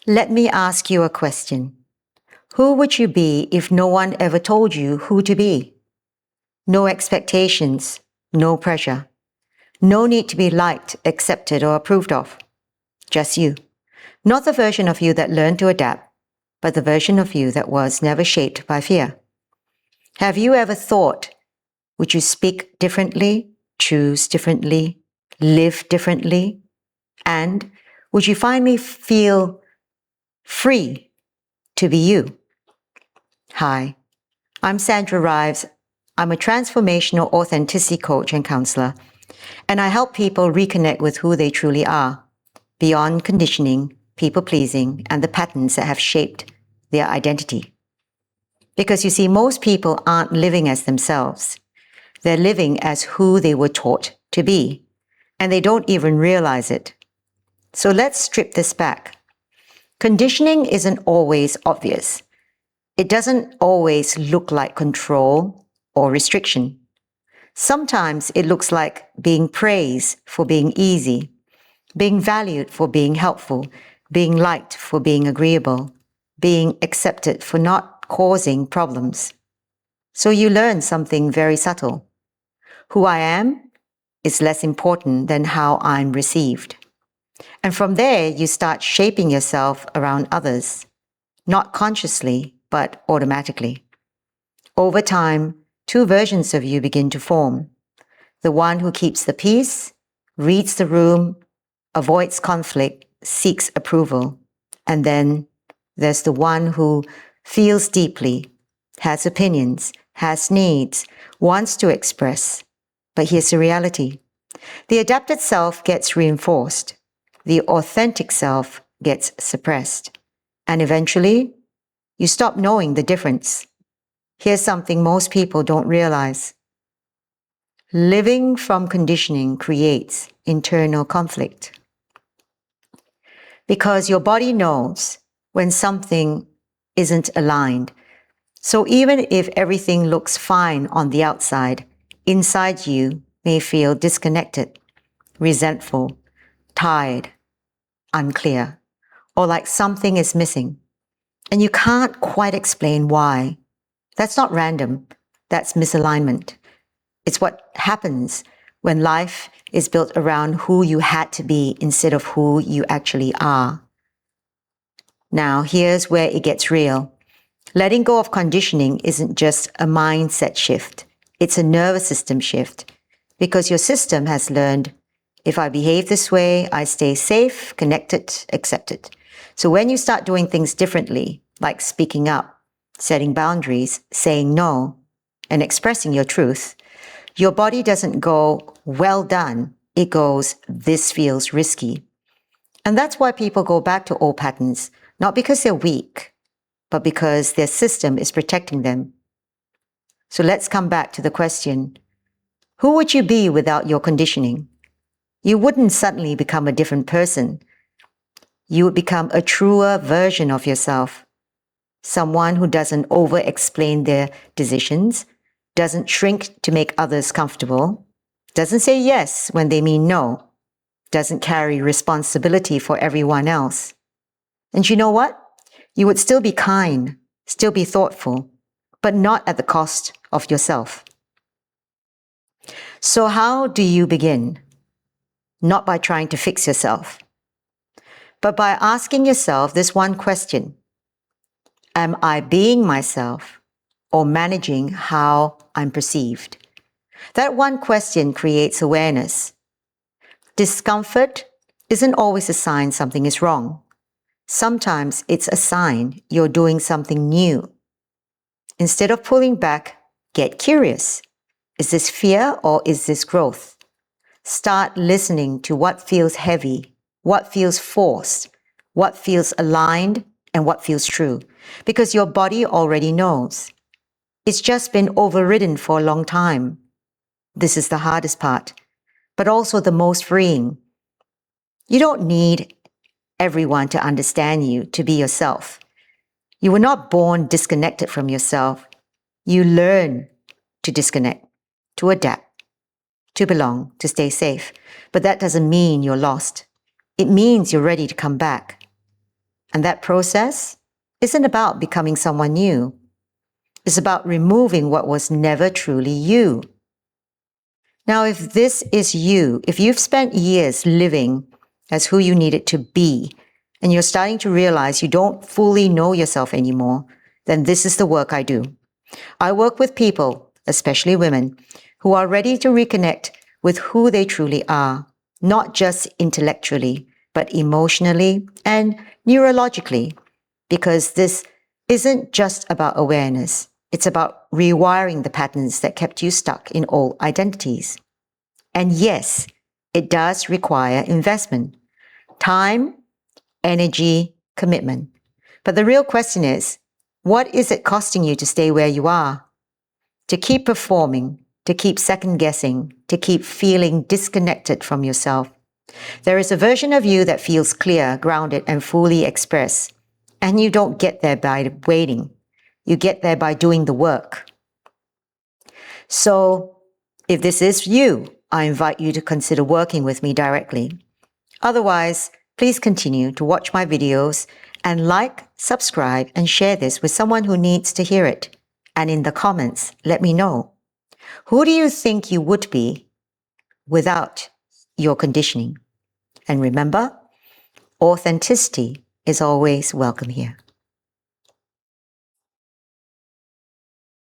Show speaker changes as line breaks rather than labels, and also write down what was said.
Let me ask you a question. Who would you be if no one ever told you who to be? No expectations, no pressure. No need to be liked, accepted, or approved of. Just you. Not the version of you that learned to adapt, but the version of you that was never shaped by fear. Have you ever thought, would you speak differently, choose differently, live differently? And would you finally feel free to be you? Hi, I'm Sandra Rives. I'm a transformational authenticity coach and counselor, and I help people reconnect with who they truly are, beyond conditioning, people-pleasing, and the patterns that have shaped their identity. Because you see, most people aren't living as themselves. They're living as who they were taught to be, and they don't even realize it. So let's strip this back. Conditioning isn't always obvious. It doesn't always look like control or restriction. Sometimes it looks like being praised for being easy, being valued for being helpful, being liked for being agreeable, being accepted for not causing problems. So you learn something very subtle. Who I am is less important than how I'm received. And from there, you start shaping yourself around others, not consciously, but automatically. Over time, two versions of you begin to form. The one who keeps the peace, reads the room, avoids conflict, seeks approval. And then there's the one who feels deeply, has opinions, has needs, wants to express. But here's the reality. The adapted self gets reinforced. The authentic self gets suppressed. And eventually, you stop knowing the difference. Here's something most people don't realize. Living from conditioning creates internal conflict. Because your body knows when something isn't aligned. So even if everything looks fine on the outside, inside you may feel disconnected, resentful, tired, unclear, or like something is missing. And you can't quite explain why. That's not random. That's misalignment. It's what happens when life is built around who you had to be instead of who you actually are. Now, here's where it gets real. Letting go of conditioning isn't just a mindset shift. It's a nervous system shift. Because your system has learned, if I behave this way, I stay safe, connected, accepted. So when you start doing things differently, like speaking up, setting boundaries, saying no, and expressing your truth, your body doesn't go, well done. It goes, this feels risky. And that's why people go back to old patterns, not because they're weak, but because their system is protecting them. So let's come back to the question, who would you be without your conditioning? You wouldn't suddenly become a different person. You would become a truer version of yourself. Someone who doesn't over-explain their decisions, doesn't shrink to make others comfortable, doesn't say yes when they mean no, doesn't carry responsibility for everyone else. And you know what? You would still be kind, still be thoughtful, but not at the cost of yourself. So how do you begin? Not by trying to fix yourself, but by asking yourself this one question. Am I being myself or managing how I'm perceived? That one question creates awareness. Discomfort isn't always a sign something is wrong. Sometimes it's a sign you're doing something new. Instead of pulling back, get curious. Is this fear or is this growth? Start listening to what feels heavy, what feels forced, what feels aligned, and what feels true. Because your body already knows. It's just been overridden for a long time. This is the hardest part, but also the most freeing. You don't need everyone to understand you to be yourself. You were not born disconnected from yourself. You learn to disconnect, to adapt, to belong, to stay safe. But that doesn't mean you're lost. It means you're ready to come back. And that process isn't about becoming someone new. It's about removing what was never truly you. Now, if this is you, if you've spent years living as who you needed to be, and you're starting to realize you don't fully know yourself anymore, then this is the work I do. I work with people, especially women, who are ready to reconnect with who they truly are, not just intellectually, but emotionally and neurologically, because this isn't just about awareness. It's about rewiring the patterns that kept you stuck in old identities. And yes, it does require investment, time, energy, commitment. But the real question is, what is it costing you to stay where you are? To keep performing, to keep second guessing, to keep feeling disconnected from yourself. There is a version of you that feels clear, grounded, and fully expressed. And you don't get there by waiting. You get there by doing the work. So, if this is you, I invite you to consider working with me directly. Otherwise, please continue to watch my videos and like, subscribe, and share this with someone who needs to hear it. And in the comments, let me know. Who do you think you would be without your conditioning? And remember, authenticity is always welcome here.